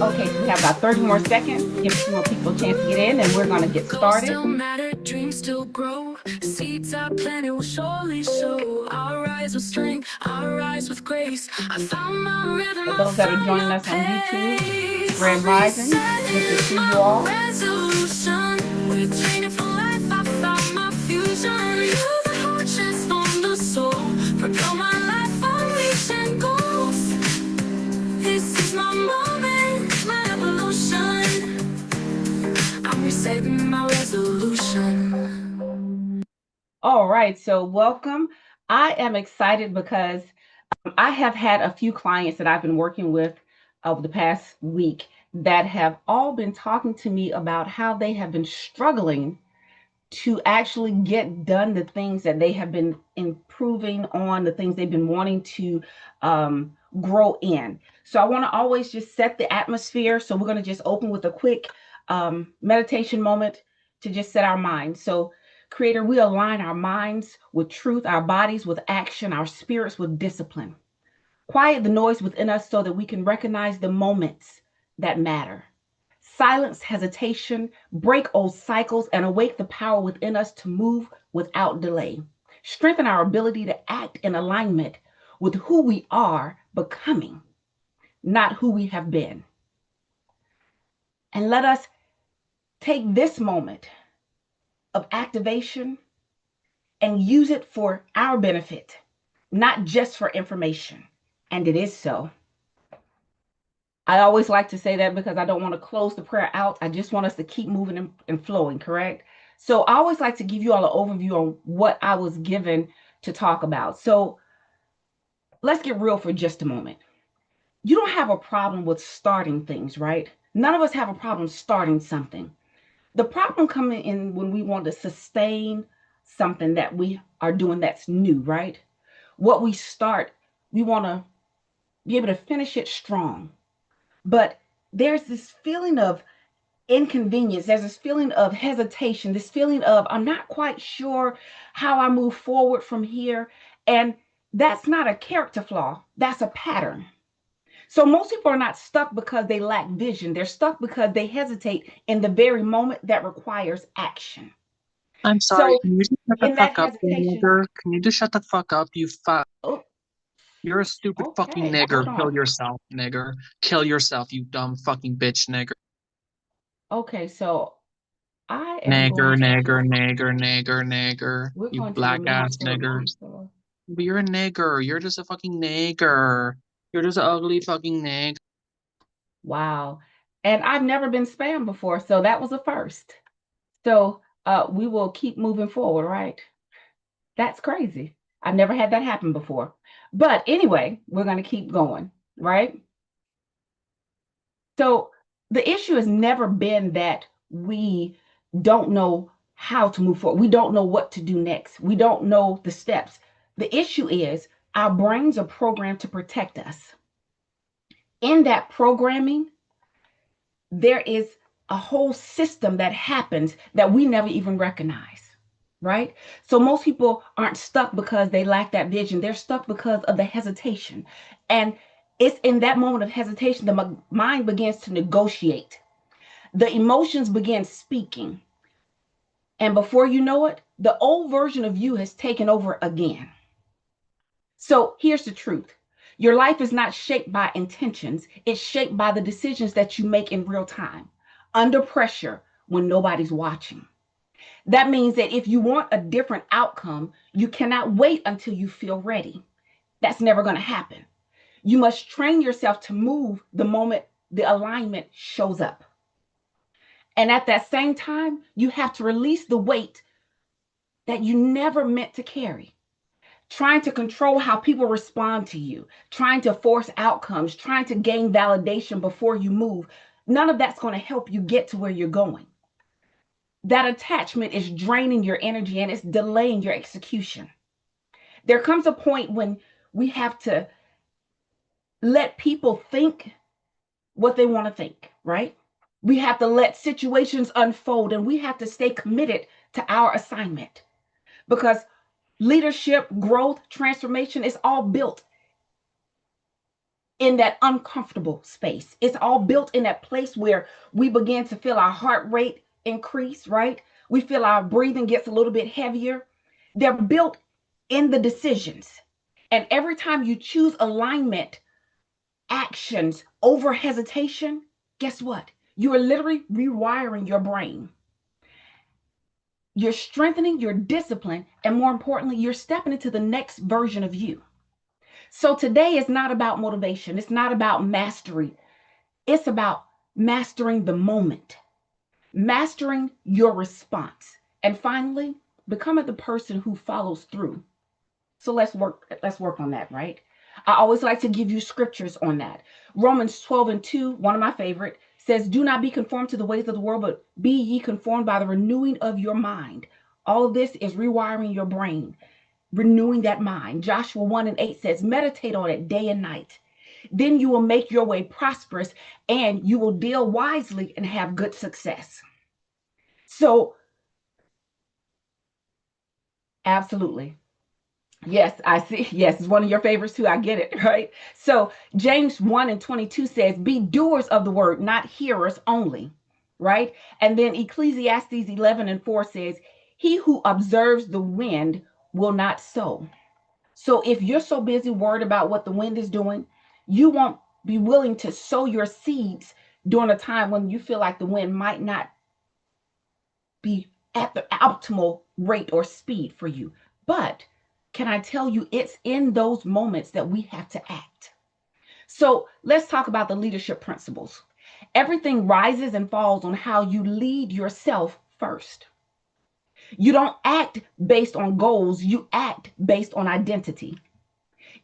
Okay, so we have about 30 more seconds. Give a few more people a chance to get in, and we're going to get Goals started. still matter, dreams still grow. Seeds I planted will surely show. I'll rise with strength, I'll rise with grace. I found my rhythm, For I those that are found joining my us on YouTube, pace. Grand Rising, good to Reset is see you my all. resolution. With training for life, I found my fusion. You're the heart, chest on the soul. Propel my life on reaching goals. This is my moment, my evolution. I'm resetting my resolution. All right, so welcome. I am excited because I have had a few clients that I've been working with over the past week that have all been talking to me about how they have been struggling to actually get done the things that they have been improving on, the things they've been wanting to grow in. So I want to always just set the atmosphere. So we're going to just open with a quick meditation moment to just set our minds. So, Creator, we align our minds with truth, our bodies with action, our spirits with discipline. Quiet the noise within us so that we can recognize the moments that matter. Silence hesitation, break old cycles, and awake the power within us to move without delay. Strengthen our ability to act in alignment with who we are becoming, not who we have been. And let us take this moment of activation and use it for our benefit, not just for information. And it is so. I always like to say that because I don't want to close the prayer out. I just want us to keep moving and flowing, correct? So I always like to give you all an overview on what I was given to talk about. So let's get real for just a moment. You don't have a problem with starting things, right? None of us have a problem starting something. The problem coming in when we want to sustain something that we are doing that's new, right? What we start, we want to be able to finish it strong. But there's this feeling of inconvenience. There's this feeling of hesitation, this feeling of I'm not quite sure how I move forward from here. And that's not a character flaw, that's a pattern. So most people are not stuck because they lack vision. They're stuck because they hesitate in the very moment that requires action. I'm sorry, So can you just shut the in that fuck up, you hesitation, nigger? Can you just shut the fuck up, you fuck? oh, You're a stupid fucking okay, nigger. hold Kill on. yourself, nigger. Kill yourself, you dumb fucking bitch, nigger. Okay, so I am Nigger, going to nigger, just, nigger, nigger, nigger. we're You going to black remove ass some of niggers. these. But you're a nigger. You're just a fucking nigger. You're just an ugly fucking nigger. Wow. And I've never been spammed before, so that was a first. So we will keep moving forward, right? That's crazy. I've never had that happen before. But anyway, we're going to keep going, right? So the issue has never been that we don't know how to move forward. We don't know what to do next. We don't know the steps. The issue is our brains are programmed to protect us. In that programming, there is a whole system that happens that we never even recognize, right? So most people aren't stuck because they lack that vision. They're stuck because of the hesitation. And it's in that moment of hesitation, the mind begins to negotiate. The emotions begin speaking. And before you know it, the old version of you has taken over again. So here's the truth. Your life is not shaped by intentions. It's shaped by the decisions that you make in real time, under pressure when nobody's watching. That means that if you want a different outcome, you cannot wait until you feel ready. That's never going to happen. You must train yourself to move the moment the alignment shows up. And at that same time, you have to release the weight that you never meant to carry. Trying to control how people respond to you, trying to force outcomes, trying to gain validation before you move. None of that's going to help you get to where you're going. That attachment is draining your energy and it's delaying your execution. There comes a point when we have to let people think what they want to think, right? We have to let situations unfold and we have to stay committed to our assignment because leadership, growth, transformation is all built in that uncomfortable space. It's all built in that place where we begin to feel our heart rate increase, right? We feel our breathing gets a little bit heavier. They're built in the decisions. And every time you choose alignment, actions over hesitation, guess what? You are literally rewiring your brain. You're strengthening your discipline, and more importantly, you're stepping into the next version of you. So today is not about motivation, it's not about mastery, it's about mastering the moment, mastering your response, and finally, becoming the person who follows through. So let's work on that, right? I always like to give you scriptures on that. Romans 12:2, one of my favorite, says, "Do not be conformed to the ways of the world, but be ye conformed by the renewing of your mind." All of this is rewiring your brain, renewing that mind. Joshua 1:8 says, "Meditate on it day and night. Then you will make your way prosperous and you will deal wisely and have good success." So, absolutely. Yes, I see. Yes, it's one of your favorites too. I get it, right? So James 1:22 says, "Be doers of the word, not hearers only," right? And then Ecclesiastes 11:4 says, "He who observes the wind will not sow." So if you're so busy worried about what the wind is doing, you won't be willing to sow your seeds during a time when you feel like the wind might not be at the optimal rate or speed for you. But can I tell you, it's in those moments that we have to act. So let's talk about the leadership principles. Everything rises and falls on how you lead yourself first. You don't act based on goals, you act based on identity.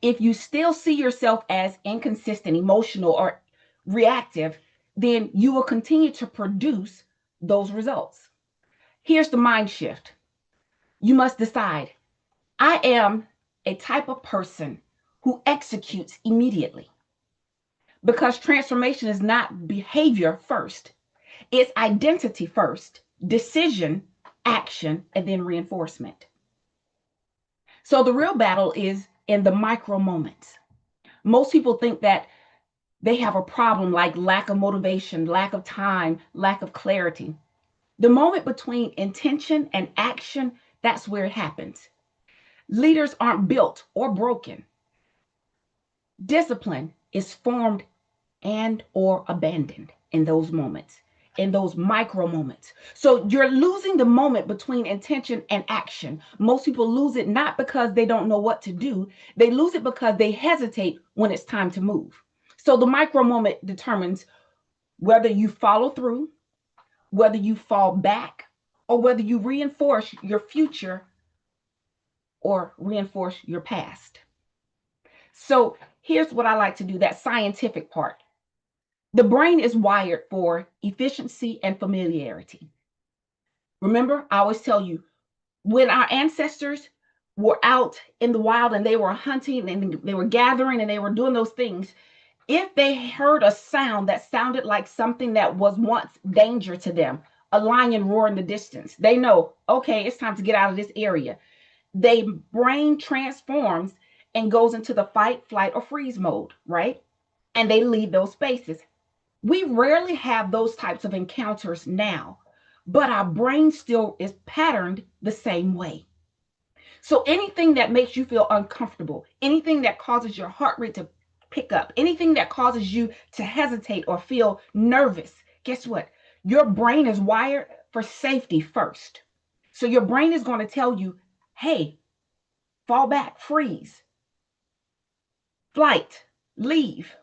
If you still see yourself as inconsistent, emotional, or reactive, then you will continue to produce those results. Here's the mind shift. You must decide, I am a type of person who executes immediately, because transformation is not behavior first, it's identity first, decision, action, and then reinforcement. So the real battle is in the micro moments. Most people think that they have a problem like lack of motivation, lack of time, lack of clarity. The moment between intention and action, that's where it happens. Leaders aren't built or broken. Discipline is formed and or abandoned in those moments, in those micro moments. So you're losing the moment between intention and action. Most people lose it not because they don't know what to do, they lose it because they hesitate when it's time to move. So the micro moment determines whether you follow through, whether you fall back, or whether you reinforce your future or reinforce your past. So here's what I like to do, that scientific part. The brain is wired for efficiency and familiarity. Remember, I always tell you, when our ancestors were out in the wild and they were hunting and they were gathering and they were doing those things, if they heard a sound that sounded like something that was once danger to them, a lion roar in the distance, they know, okay, it's time to get out of this area. Their brain transforms and goes into the fight, flight, or freeze mode, right? And they leave those spaces. We rarely have those types of encounters now, but our brain still is patterned the same way. So anything that makes you feel uncomfortable, anything that causes your heart rate to pick up, anything that causes you to hesitate or feel nervous, guess what? Your brain is wired for safety first. So your brain is going to tell you, hey, fall back, freeze, flight, leave.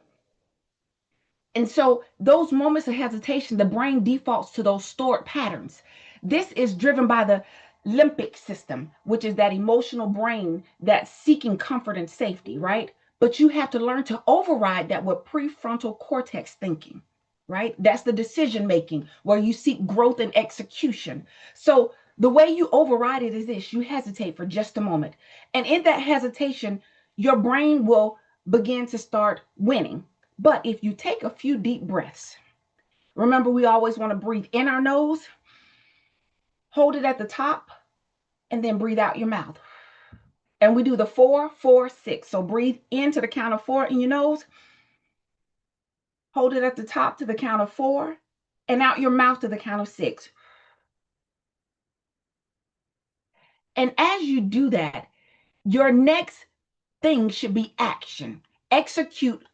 And so those moments of hesitation, the brain defaults to those stored patterns. This is driven by the limbic system, which is that emotional brain that's seeking comfort and safety, right? But you have to learn to override that with prefrontal cortex thinking, right? That's the decision making where you seek growth and execution. So the way you override it is this: you hesitate for just a moment. And in that hesitation, your brain will begin to start winning. But if you take a few deep breaths, remember we always want to breathe in our nose, hold it at the top, and then breathe out your mouth. And we do the 4, 4, 6. So breathe into the count of 4 in your nose, Hold it at the top to the count of 4, and out your mouth to the count of 6. And as you do that, your next thing should be action. Execute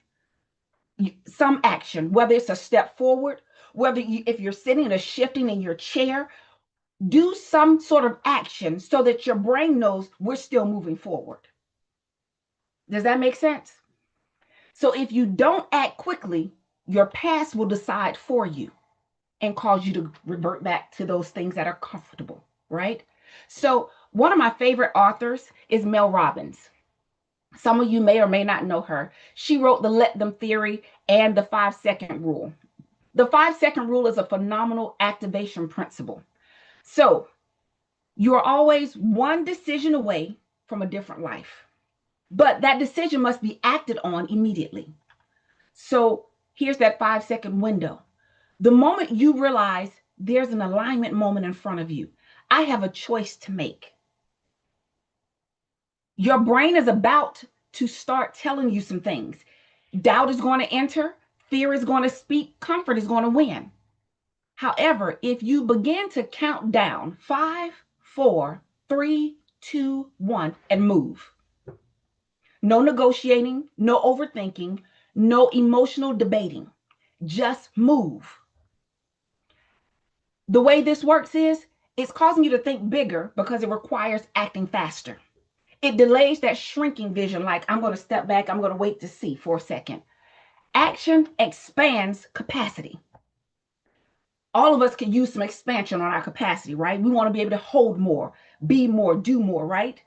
some action, whether it's a step forward, if you're sitting or shifting in your chair, do some sort of action so that your brain knows we're still moving forward. Does that make sense? So if you don't act quickly, your past will decide for you and cause you to revert back to those things that are comfortable, right? So one of my favorite authors is Mel Robbins. Some of you may or may not know her. She wrote the Let Them Theory and the 5-second rule. The 5-second rule is a phenomenal activation principle. So you are always one decision away from a different life, but that decision must be acted on immediately. So here's that 5-second window. The moment you realize there's an alignment moment in front of you, I have a choice to make. Your brain is about to start telling you some things. Doubt is going to enter, fear is going to speak, comfort is going to win. However, if you begin to count down 5, 4, 3, 2, 1, and move. No negotiating, no overthinking, no emotional debating. Just move. The way this works is it's causing you to think bigger because it requires acting faster. It delays that shrinking vision, like I'm going to step back, I'm going to wait to see for a second. Action expands capacity. All of us can use some expansion on our capacity, right? We want to be able to hold more, be more, do more, right?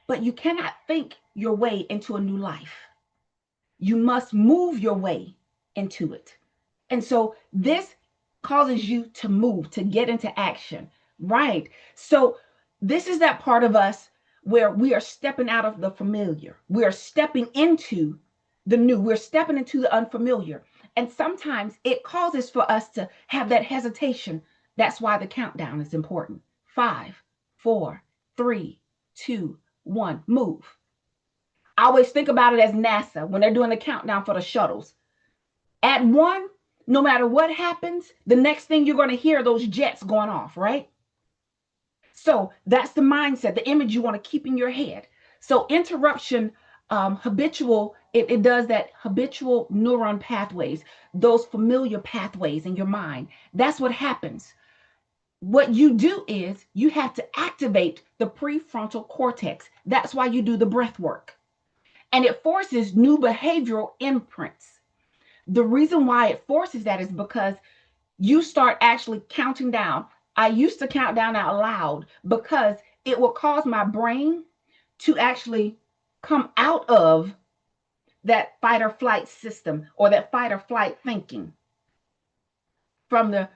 But you cannot think your way into a new life. You must move your way into it. And so this causes you to move, to get into action, right? So this is that part of us where we are stepping out of the familiar. We are stepping into the new. We're stepping into the unfamiliar. And sometimes it causes for us to have that hesitation. That's why the countdown is important. 5, 4, 3, 2, 1, move. I always think about it as NASA when they're doing the countdown for the shuttles. At 1, no matter what happens, the next thing you're going to hear those jets going off, right? So that's the mindset, the image you want to keep in your head. So interruption, it does that habitual neuron pathways, those familiar pathways in your mind. That's what happens. What you do is you have to activate the prefrontal cortex. That's why you do the breath work. And it forces new behavioral imprints. The reason why it forces that is because you start actually counting down. I used to count down out loud because it will cause my brain to actually come out of that fight or flight system or that fight or flight thinking, from the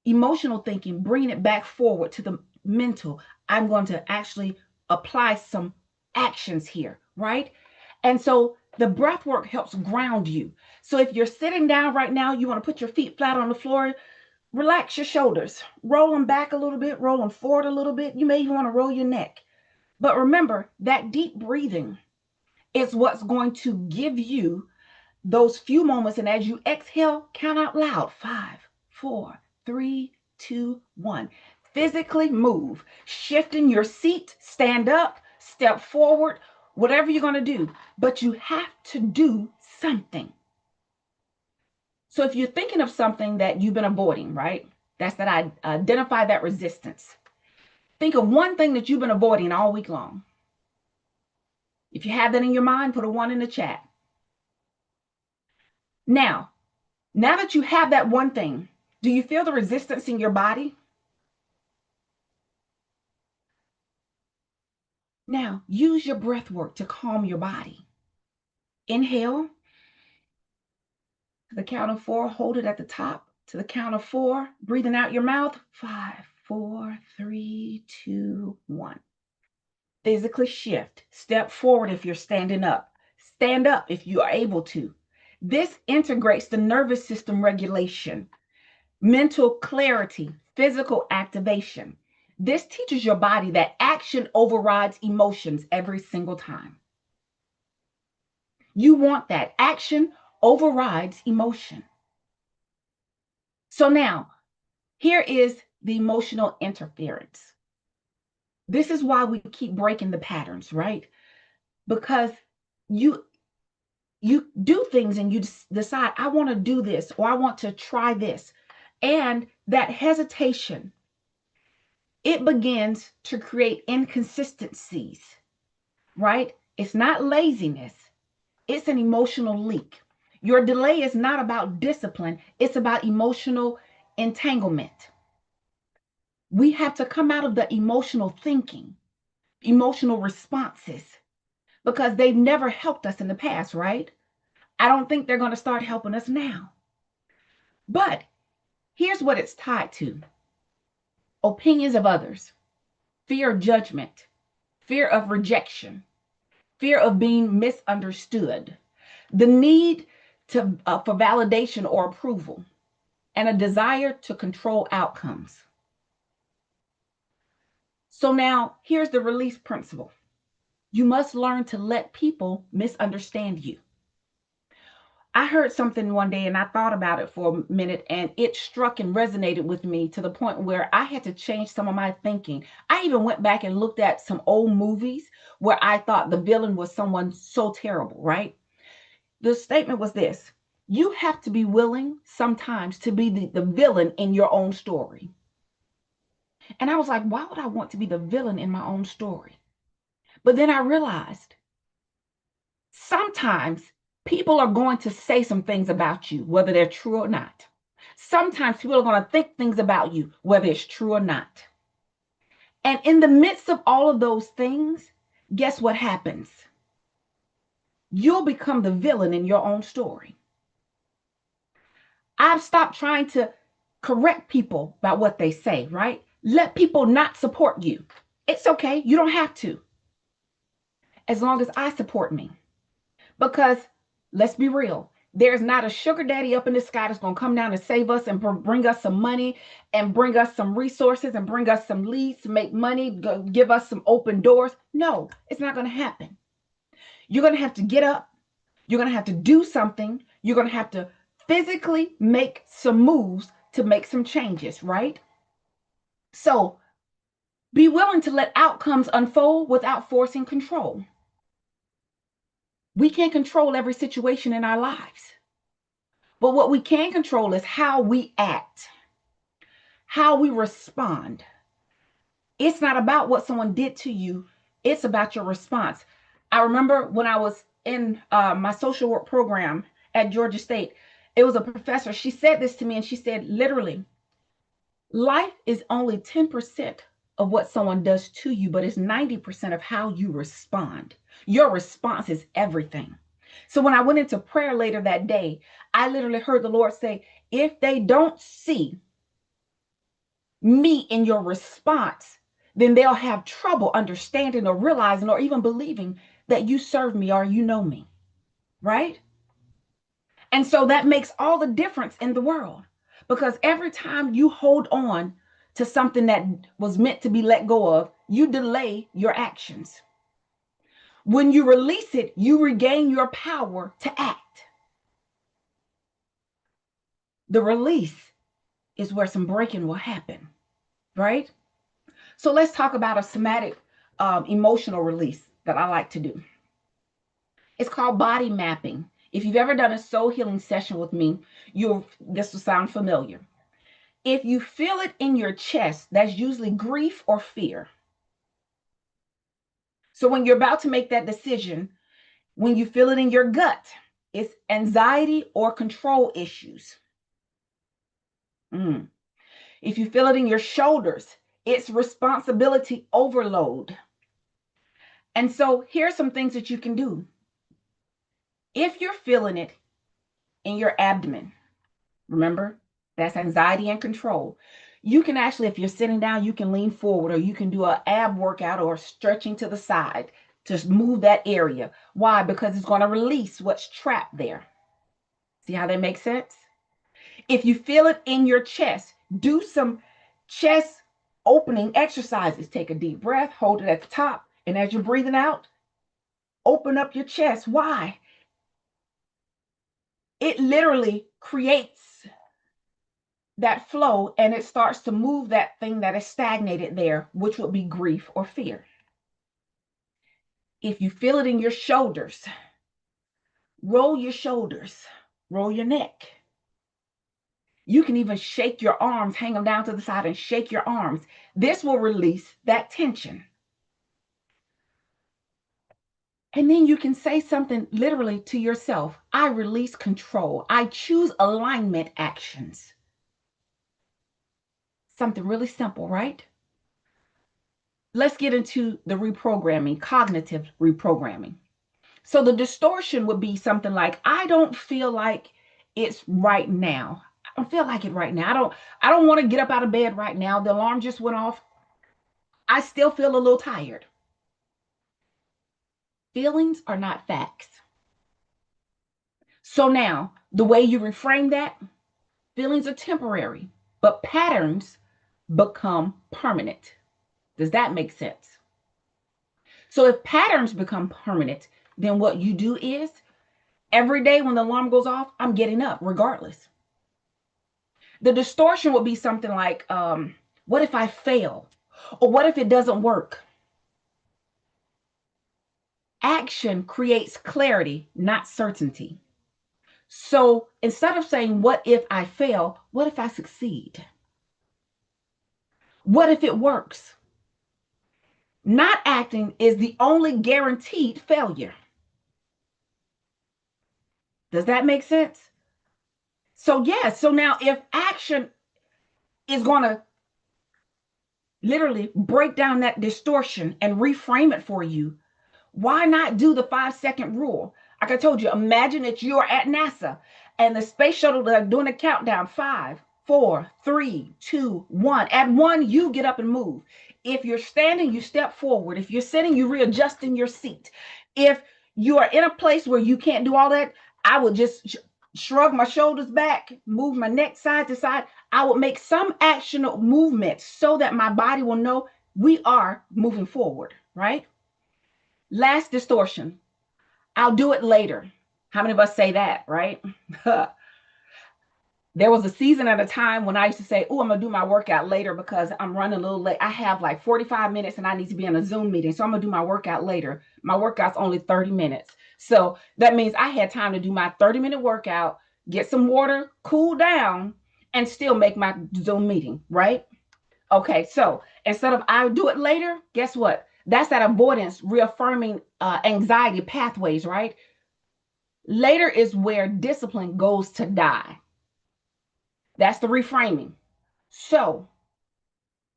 emotional thinking, bringing it back forward to the mental. I'm going to actually apply some actions here, right? And so the breath work helps ground you. So if you're sitting down right now, you want to put your feet flat on the floor, relax your shoulders, roll them back a little bit, roll them forward a little bit. You may even want to roll your neck. But remember, that deep breathing is what's going to give you those few moments. And as you exhale, count out loud. 5, 4, 3, 2, 1. Physically move, shifting your seat, stand up, step forward, whatever you're going to do. But you have to do something. So if you're thinking of something that you've been avoiding, right? That's that I identify that resistance. Think of one thing that you've been avoiding all week long. If you have that in your mind, put a 1 in the chat. Now that you have that one thing, do you feel the resistance in your body? Now use your breath work to calm your body. Inhale to the count of 4, hold it at the top to the count of 4, breathing out your mouth. 5, 4, 3, 2, 1. Physically shift, step forward if you're standing up, stand up if you are able to. This integrates the nervous system regulation, mental clarity, physical activation. This teaches your body that action overrides emotions every single time. You want that. Action overrides emotion. So now, here is the emotional interference. This is why we keep breaking the patterns, right? Because you do things and you decide, I want to do this or I want to try this. And that hesitation, it begins to create inconsistencies, right? It's not laziness, it's an emotional leak. Your delay is not about discipline, it's about emotional entanglement. We have to come out of the emotional thinking, emotional responses, because they've never helped us in the past, right? I don't think they're going to start helping us now. But here's what it's tied to: opinions of others, fear of judgment, fear of rejection, fear of being misunderstood, the need for validation or approval, and a desire to control outcomes. So now here's the release principle. You must learn to let people misunderstand you. I heard something one day and I thought about it for a minute, and it struck and resonated with me to the point where I had to change some of my thinking. I even went back and looked at some old movies where I thought the villain was someone so terrible, right? The statement was this: you have to be willing sometimes to be the villain in your own story. And I was like, why would I want to be the villain in my own story? But then I realized sometimes people are going to say some things about you, whether they're true or not. Sometimes people are going to think things about you, whether it's true or not. And in the midst of all of those things, guess what happens? You'll become the villain in your own story. I've stopped trying to correct people about what they say, right? Let people not support you. It's okay. You don't have to, as long as I support me. Because let's be real, there's not a sugar daddy up in the sky that's going to come down and save us and bring us some money and bring us some resources and bring us some leads to make money, give us some open doors. No, it's not going to happen. You're going to have to get up. You're going to have to do something. You're going to have to physically make some moves to make some changes, right? So be willing to let outcomes unfold without forcing control. We can't control every situation in our lives. But what we can control is how we act, how we respond. It's not about what someone did to you, it's about your response. I remember when I was in my social work program at Georgia State, it was a professor. She said this to me, and she said, literally, life is only 10% of what someone does to you, but it's 90% of how you respond. Your response is everything. So when I went into prayer later that day, I literally heard the Lord say, if they don't see me in your response, then they'll have trouble understanding or realizing or even believing that you serve me or you know me, right? And so that makes all the difference in the world, because every time you hold on to something that was meant to be let go of, you delay your actions. When you release it, you regain your power to act. The release is where some breaking will happen, right? So let's talk about a somatic emotional release that I like to do. It's called body mapping. If you've ever done a soul healing session with me, this will sound familiar. If you feel it in your chest, that's usually grief or fear. So when you're about to make that decision, when you feel it in your gut, it's anxiety or control issues. If you feel it in your shoulders, it's responsibility overload. And so here's some things that you can do. If you're feeling it in your abdomen, remember, that's anxiety and control. You can actually, if you're sitting down, you can lean forward, or you can do an ab workout or stretching to the side to move that area. Why? Because it's going to release what's trapped there. See how that makes sense? If you feel it in your chest, do some chest opening exercises. Take a deep breath, hold it at the top, and as you're breathing out, open up your chest. Why? it literally creates that flow and it starts to move that thing that is stagnated there, which would be grief or fear. If you feel it in your shoulders, roll your shoulders, roll your neck. You can even shake your arms, hang them down to the side and shake your arms. This will release that tension. And then you can say something literally to yourself. I release control. I choose alignment actions. Something really simple, right? Let's get into the reprogramming, cognitive reprogramming. So the distortion would be something like, I don't feel like it's right now. I don't feel like it right now. I don't want to get up out of bed right now. The alarm just went off. I still feel a little tired. Feelings are not facts. So now, the way you reframe that, feelings are temporary, but patterns become permanent. Does that make sense? So if patterns become permanent, then what you do is every day when the alarm goes off, I'm getting up regardless. The distortion would be something like, what if I fail? Or what if it doesn't work? Action creates clarity, not certainty. So instead of saying, what if I fail? What if I succeed? What if it works? Not acting is the only guaranteed failure. Does that make sense? So, yes. So now if action is going to literally break down that distortion and reframe it for you, why not do the 5-second rule? Like I told you, imagine that you are at NASA and the space shuttle are doing a countdown. 5, 4, 3, 2, 1. At 1, you get up and move. If you're standing, you step forward. If you're sitting, you readjust in your seat. If you are in a place where you can't do all that, I would just shrug my shoulders back, move my neck side to side. I would make some actionable movement so that my body will know we are moving forward, right? Last distortion. I'll do it later. How many of us say that, right? There was a season at a time when I used to say, oh, I'm going to do my workout later because I'm running a little late. I have like 45 minutes and I need to be in a Zoom meeting. So I'm going to do my workout later. My workout's only 30 minutes. So that means I had time to do my 30-minute workout, get some water, cool down, and still make my Zoom meeting, right? Okay, so instead of I'll do it later, guess what? That's that avoidance, reaffirming anxiety pathways, right? Later is where discipline goes to die. That's the reframing. So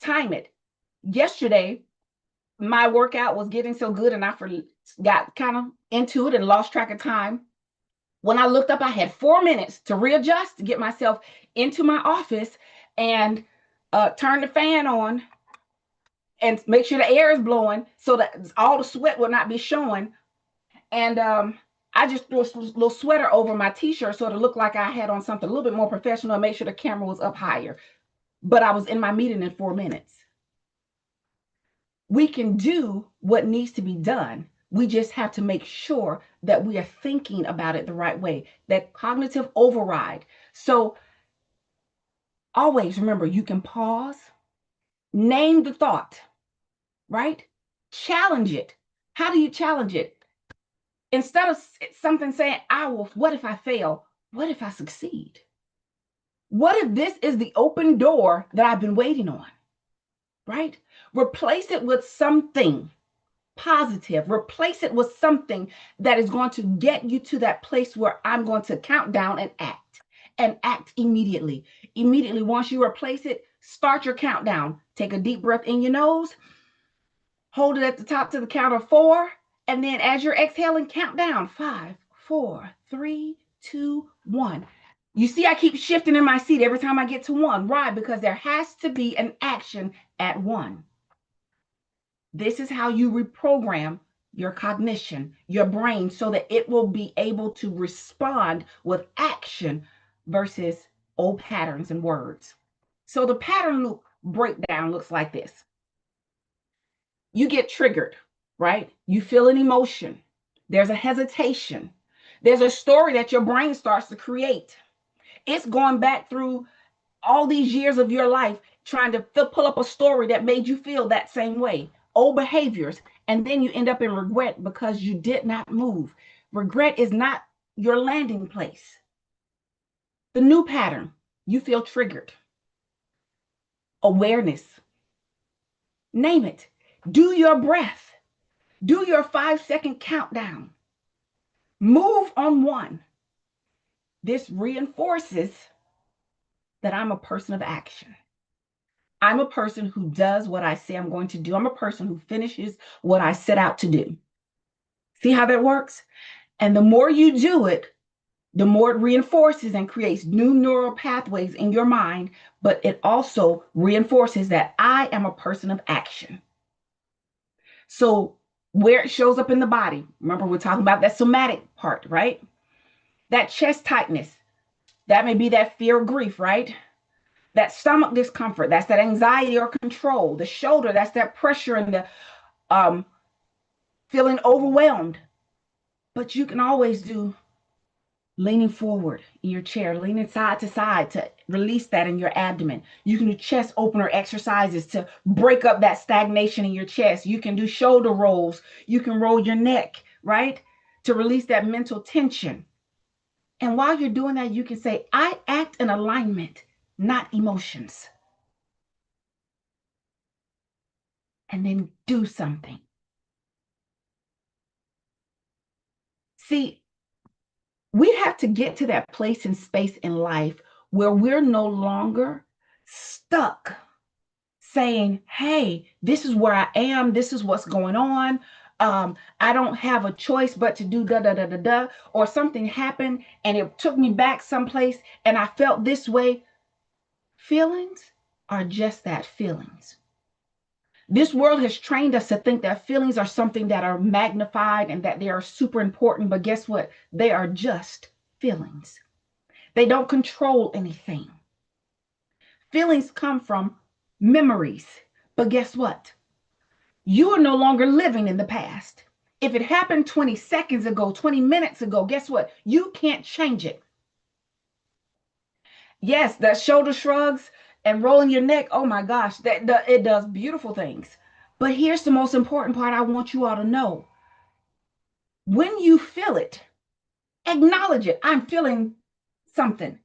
time it. Yesterday, my workout was getting so good and I got kind of into it and lost track of time. When I looked up, I had 4 minutes to readjust, to get myself into my office and turn the fan on and make sure the air is blowing so that all the sweat will not be showing. And I just threw a little sweater over my t-shirt so it looked like I had on something a little bit more professional and make sure the camera was up higher. But I was in my meeting in 4 minutes. We can do what needs to be done. We just have to make sure that we are thinking about it the right way, that cognitive override. So always remember, you can pause, name the thought, right? Challenge it. How do you challenge it? Instead of something saying, I will, what if I fail? What if I succeed? What if this is the open door that I've been waiting on? Right? Replace it with something positive. Replace it with something that is going to get you to that place where I'm going to count down and act immediately. Immediately, once you replace it, start your countdown. Take a deep breath in your nose, hold it at the top to the count of 4, and then as you're exhaling, count down 5, 4, 3, 2, 1. You see, I keep shifting in my seat every time I get to 1. Why? Because there has to be an action at 1. This is how you reprogram your cognition, your brain, so that it will be able to respond with action versus old patterns and words. So the pattern loop breakdown looks like this. You get triggered, right? You feel an emotion. There's a hesitation. There's a story that your brain starts to create. It's going back through all these years of your life trying to pull up a story that made you feel that same way, old behaviors, and then you end up in regret because you did not move. Regret is not your landing place. The new pattern, you feel triggered. Awareness, name it. Do your breath. Do your 5-second countdown. Move on one. This reinforces that I'm a person of action. I'm a person who does what I say I'm going to do. I'm a person who finishes what I set out to do. See how that works? And the more you do it, the more it reinforces and creates new neural pathways in your mind, but it also reinforces that I am a person of action. So where it shows up in the body, remember we're talking about that somatic part, right? That chest tightness, that may be that fear of grief, right? That stomach discomfort, that's that anxiety or control. The shoulder, that's that pressure and the feeling overwhelmed. But you can always do leaning forward in your chair, leaning side to side to release that in your abdomen. You can do chest opener exercises to break up that stagnation in your chest. You can do shoulder rolls. You can roll your neck, right? To release that mental tension. And while you're doing that, you can say, I act in alignment, not emotions. And then do something. See, we have to get to that place and space in life where we're no longer stuck saying, hey, this is where I am. This is what's going on. I don't have a choice but to do da da da da da, or something happened and it took me back someplace and I felt this way. Feelings are just that, feelings. This world has trained us to think that feelings are something that are magnified and that they are super important. But guess what? They are just feelings. They don't control anything. Feelings come from memories. But guess what? You are no longer living in the past. If it happened 20 seconds ago, 20 minutes ago, guess what? You can't change it. Yes, that shoulder shrugs and rolling your neck. Oh my gosh, it does beautiful things. But here's the most important part I want you all to know. When you feel it, acknowledge it. I'm feeling something.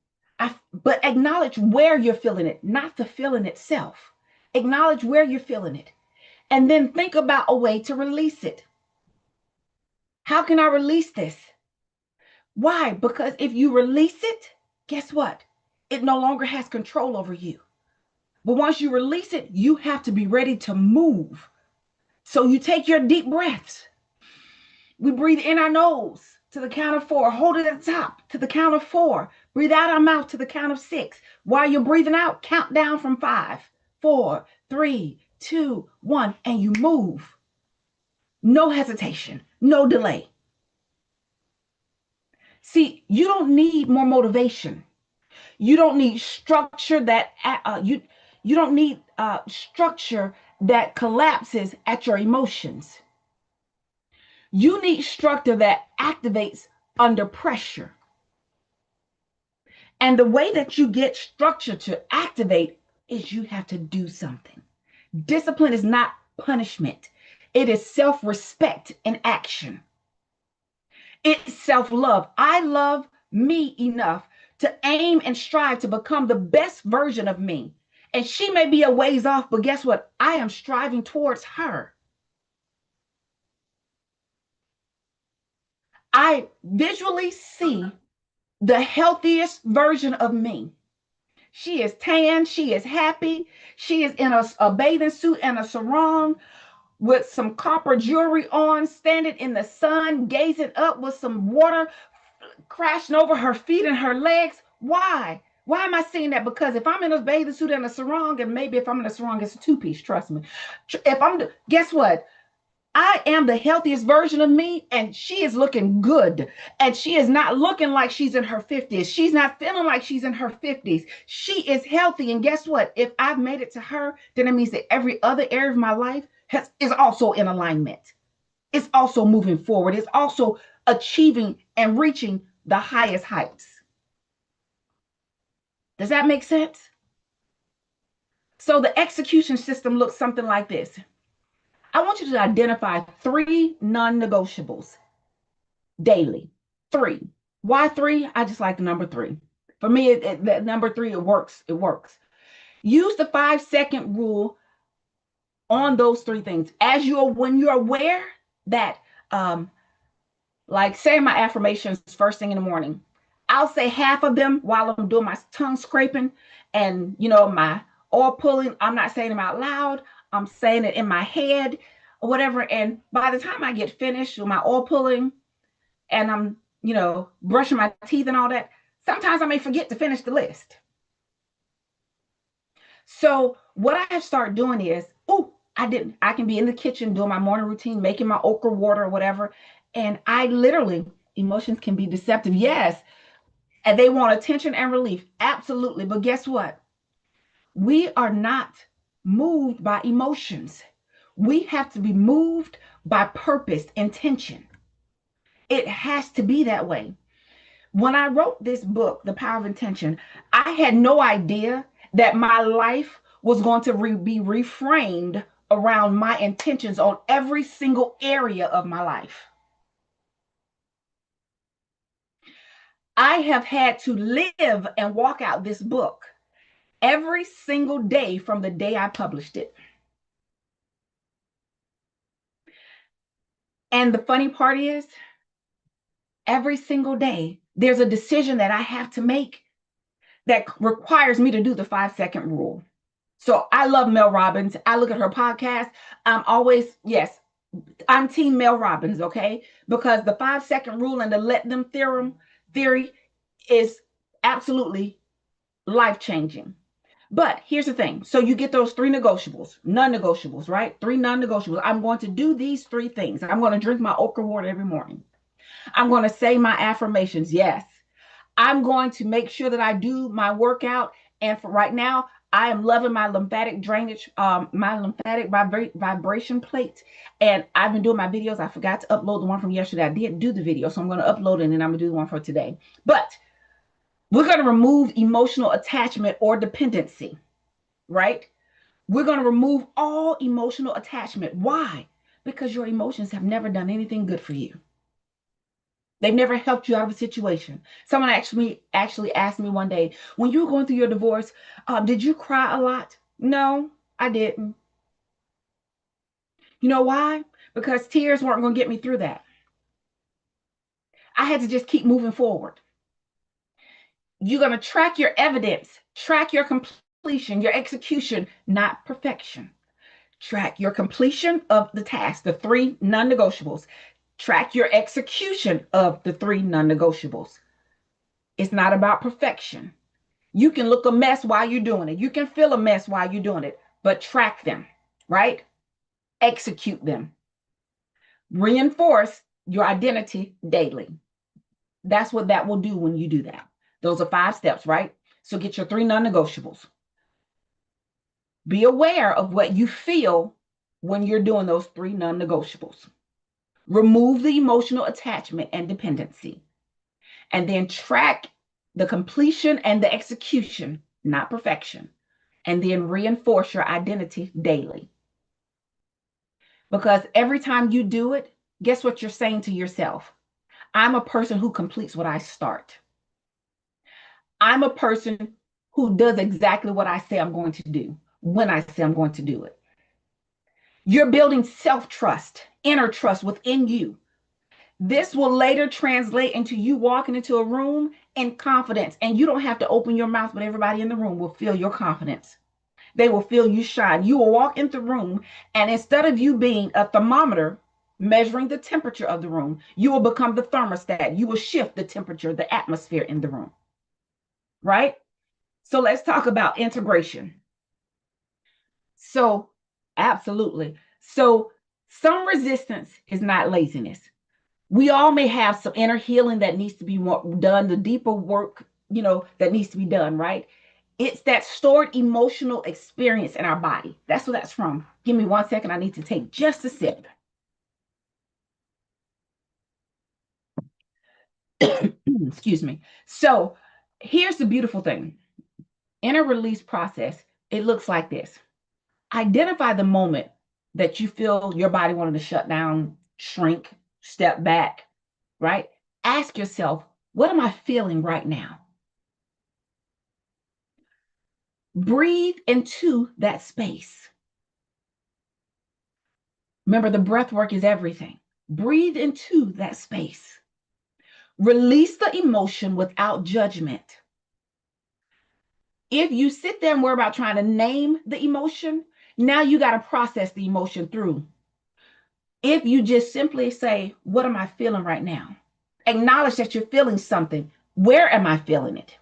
But acknowledge where you're feeling it, not the feeling itself. Acknowledge where you're feeling it. And then think about a way to release it. How can I release this? Why? Because if you release it, guess what? It no longer has control over you. But once you release it, you have to be ready to move. So you take your deep breaths. We breathe in our nose to the count of 4. Hold it at the top to the count of 4. Breathe out our mouth to the count of 6. While you're breathing out, count down from 5, 4, 3, 2, 1, and you move. No hesitation, no delay. See, you don't need more motivation. You don't need structure that you don't need structure that collapses at your emotions. You need structure that activates under pressure. And the way that you get structure to activate is you have to do something. Discipline is not punishment. It is self-respect in action. It's self-love. I love me enough to aim and strive to become the best version of me. And she may be a ways off, but guess what? I am striving towards her. I visually see the healthiest version of me. She is tan, she is happy, she is in a bathing suit and a sarong with some copper jewelry on, standing in the sun, gazing up with some water crashing over her feet and her legs. Why? Why am I saying that? Because if I'm in a bathing suit and a sarong, and maybe if I'm in a sarong, it's a two-piece, trust me. Guess what? I am the healthiest version of me, and she is looking good. And she is not looking like she's in her 50s. She's not feeling like she's in her 50s. She is healthy. And guess what? If I've made it to her, then it means that every other area of my life is also in alignment. It's also moving forward. It's also achieving and reaching the highest heights. Does that make sense? So the execution system looks something like this. I want you to identify 3 non-negotiables daily. 3. Why 3? I just like the number 3. For me, that number 3, it works. It works. Use the 5-second rule on those 3 things. When you're aware that, like say my affirmations first thing in the morning, I'll say half of them while I'm doing my tongue scraping and, my oil pulling. I'm not saying them out loud. I'm saying it in my head or whatever. And by the time I get finished with my oil pulling and I'm, brushing my teeth and all that, sometimes I may forget to finish the list. So what I have started doing is, I can be in the kitchen doing my morning routine, making my okra water or whatever. And I literally, emotions can be deceptive. Yes. And they want attention and relief. Absolutely. But guess what? We are not moved by emotions. We have to be moved by purpose, intention. It has to be that way. When I wrote this book, The Power of Intention, I had no idea that my life was going to be reframed around my intentions on every single area of my life. I have had to live and walk out this book every single day from the day I published it. And the funny part is, every single day, there's a decision that I have to make that requires me to do the 5-second rule. So I love Mel Robbins. I look at her podcast. I'm always, yes, I'm team Mel Robbins, okay? Because the 5-second rule and the let them theory is absolutely life-changing. But here's the thing. So you get those 3 negotiables, non-negotiables, right? 3 non-negotiables. I'm going to do these 3 things. I'm going to drink my okra water every morning. I'm going to say my affirmations. Yes. I'm going to make sure that I do my workout. And for right now, I am loving my lymphatic drainage, my lymphatic vibration plate. And I've been doing my videos. I forgot to upload the one from yesterday. I didn't do the video, so I'm going to upload it and I'm going to do the one for today. But we're going to remove emotional attachment or dependency, right? We're going to remove all emotional attachment. Why? Because your emotions have never done anything good for you. They've never helped you out of a situation. Someone actually asked me one day, when you were going through your divorce, did you cry a lot? No, I didn't. You know why? Because tears weren't going to get me through that. I had to just keep moving forward. You're going to track your evidence, track your completion, your execution, not perfection. Track your completion of the task, the 3 non-negotiables. Track your execution of the 3 non-negotiables. It's not about perfection. You can look a mess while you're doing it. You can feel a mess while you're doing it, but track them, right? Execute them. Reinforce your identity daily. That's what that will do when you do that. Those are 5 steps, right? So get your 3 non-negotiables. Be aware of what you feel when you're doing those 3 non-negotiables. Remove the emotional attachment and dependency. And then track the completion and the execution, not perfection. And then reinforce your identity daily. Because every time you do it, guess what you're saying to yourself? I'm a person who completes what I start. I'm a person who does exactly what I say I'm going to do when I say I'm going to do it. You're building self-trust, inner trust within you. This will later translate into you walking into a room in confidence, and you don't have to open your mouth, but everybody in the room will feel your confidence. They will feel you shine. You will walk into the room, and instead of you being a thermometer measuring the temperature of the room, you will become the thermostat. You will shift the temperature, the atmosphere in the room, right? So let's talk about integration. So absolutely. So some resistance is not laziness. We all may have some inner healing that needs to be done, the deeper work, that needs to be done, right? It's that stored emotional experience in our body. That's what that's from. Give me 1 second. I need to take just a sip. Excuse me. So here's the beautiful thing. In a release process, it looks like this. Identify the moment that you feel your body wanted to shut down, shrink, step back, right? Ask yourself, what am I feeling right now? Breathe into that space. Remember, the breath work is everything. Breathe into that space. Release the emotion without judgment. If you sit there and worry about trying to name the emotion, now you got to process the emotion through. If you just simply say, what am I feeling right now? Acknowledge that you're feeling something. Where am I feeling it?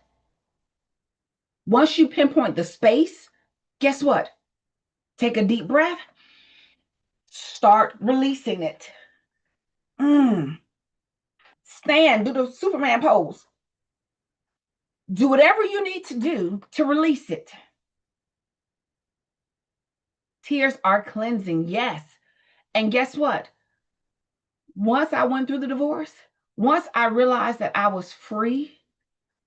Once you pinpoint the space, guess what? Take a deep breath, start releasing it. Stand, do the Superman pose. Do whatever you need to do to release it. Tears are cleansing, yes. And guess what? Once I went through the divorce, once I realized that I was free,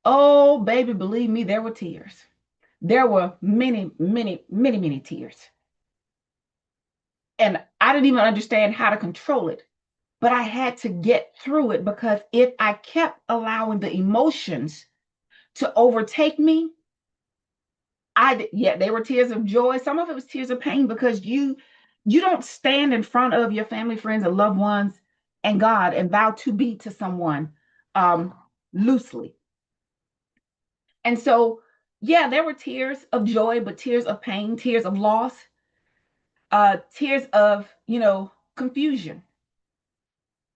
oh, baby, believe me, there were tears. There were many, many, many, many tears. And I didn't even understand how to control it, but I had to get through it, because if I kept allowing the emotions to overtake me, they were tears of joy. Some of it was tears of pain, because you don't stand in front of your family, friends, and loved ones and God and vow to be to someone um, loosely. And so, yeah, there were tears of joy, but tears of pain, tears of loss, tears of, confusion.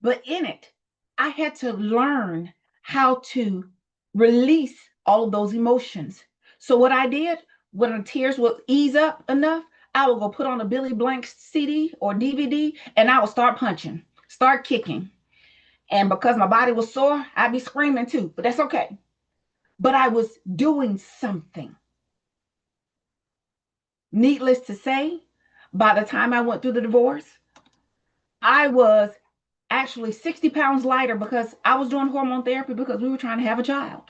But in it, I had to learn how to release all of those emotions. So what I did, when the tears would ease up enough, I would go put on a Billy Blank CD or DVD, and I would start punching, start kicking. And because my body was sore, I'd be screaming too, but that's okay. But I was doing something. Needless to say, by the time I went through the divorce, I was actually 60 pounds lighter, because I was doing hormone therapy because we were trying to have a child.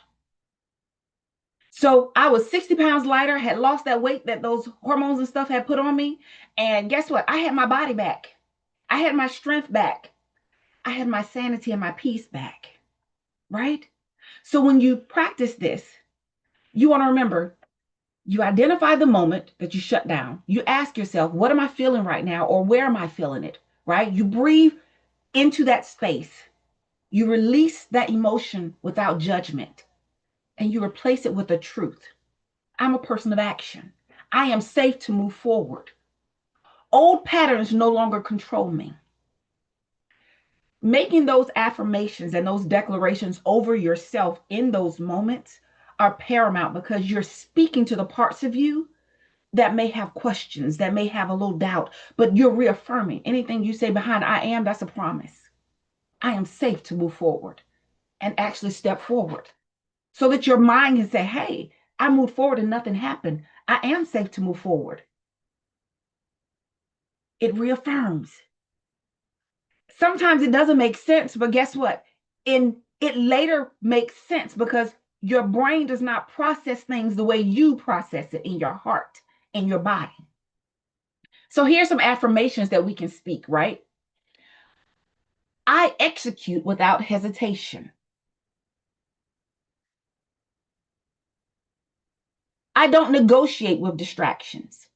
So I was 60 pounds lighter, had lost that weight that those hormones and stuff had put on me. And guess what? I had my body back. I had my strength back. I had my sanity and my peace back. Right? So when you practice this, you want to remember, you identify the moment that you shut down. You ask yourself, what am I feeling right now? Or where am I feeling it? Right? You breathe into that space. You release that emotion without judgment, and you replace it with a truth. I'm a person of action. I am safe to move forward. Old patterns no longer control me. Making those affirmations and those declarations over yourself in those moments are paramount, because you're speaking to the parts of you that may have questions, that may have a little doubt, but you're reaffirming anything you say behind I am, that's a promise. I am safe to move forward and actually step forward, so that your mind can say, hey, I moved forward and nothing happened. I am safe to move forward. It reaffirms. Sometimes it doesn't make sense, but guess what? It later makes sense, because your brain does not process things the way you process it in your heart, in your body. So here's some affirmations that we can speak, right? I execute without hesitation. I don't negotiate with distractions,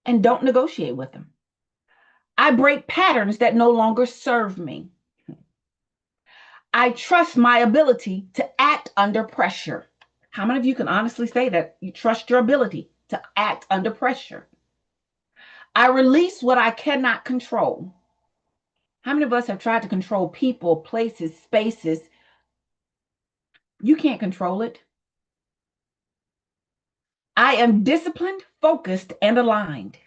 and don't negotiate with them. I break patterns that no longer serve me. I trust my ability to act under pressure. How many of you can honestly say that you trust your ability to act under pressure? I release what I cannot control. How many of us have tried to control people, places, spaces? You can't control it. I am disciplined, focused, and aligned.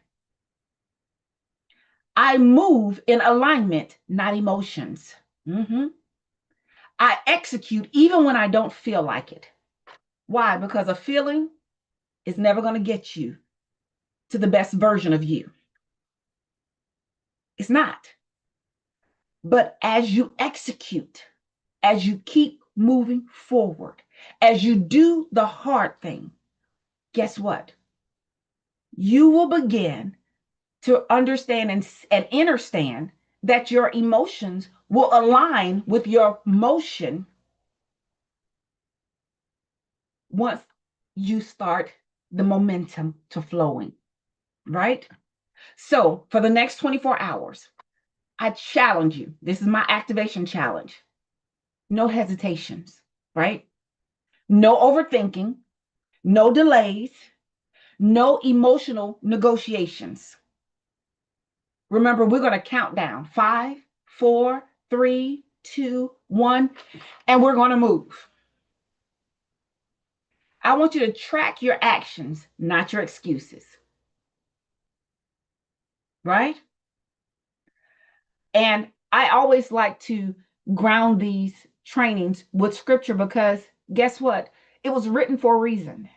I move in alignment, not emotions. I execute even when I don't feel like it. Why? Because a feeling is never going to get you to the best version of you. It's not. But as you execute, as you keep moving forward, as you do the hard thing, guess what? You will begin to understand and understand that your emotions will align with your motion once you start the momentum to flowing, right? So for the next 24 hours, I challenge you. This is my activation challenge. No hesitations, right? No overthinking, no delays, no emotional negotiations. Remember, we're going to count down 5, 4, 3, 2, 1, and we're going to move. I want you to track your actions, not your excuses, right? And I always like to ground these trainings with scripture because guess what? It was written for a reason.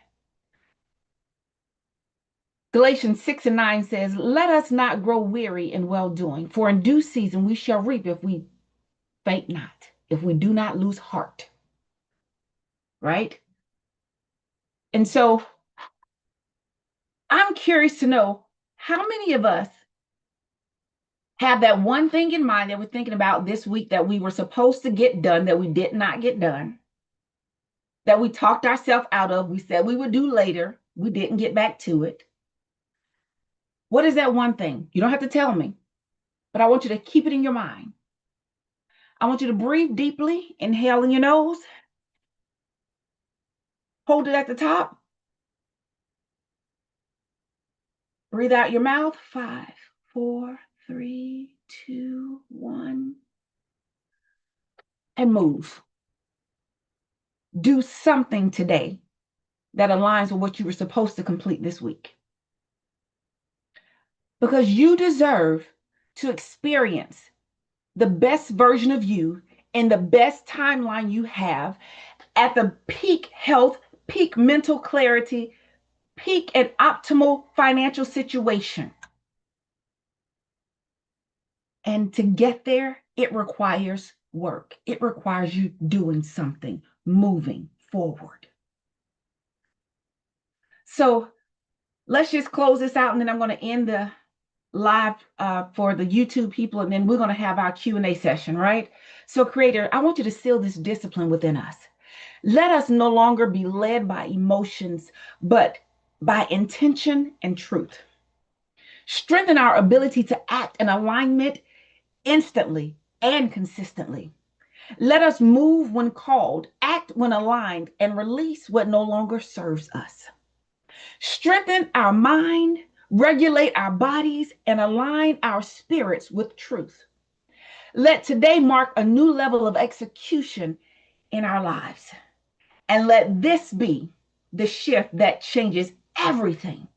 Galatians 6 and 9 says, let us not grow weary in well doing, for in due season we shall reap if we faint not, if we do not lose heart, right? And so I'm curious to know how many of us have that one thing in mind that we're thinking about this week that we were supposed to get done, that we did not get done, that we talked ourselves out of, we said we would do later, we didn't get back to it. What is that one thing? You don't have to tell me, but I want you to keep it in your mind. I want you to breathe deeply, inhale in your nose, hold it at the top, breathe out your mouth, 5, 4, 3, 2, 1, and move. Do something today that aligns with what you were supposed to complete this week. Because you deserve to experience the best version of you in the best timeline you have at the peak health, peak mental clarity, peak and optimal financial situation. And to get there, it requires work. It requires you doing something, moving forward. So let's just close this out, and then I'm going to end the live for the YouTube people, and then we're going to have our Q&A session, right? So Creator, I want you to seal this discipline within us. Let us no longer be led by emotions, but by intention and truth. Strengthen our ability to act in alignment instantly and consistently. Let us move when called, act when aligned, and release what no longer serves us. Strengthen our mind, regulate our bodies, and align our spirits with truth. Let today mark a new level of execution in our lives. And let this be the shift that changes everything.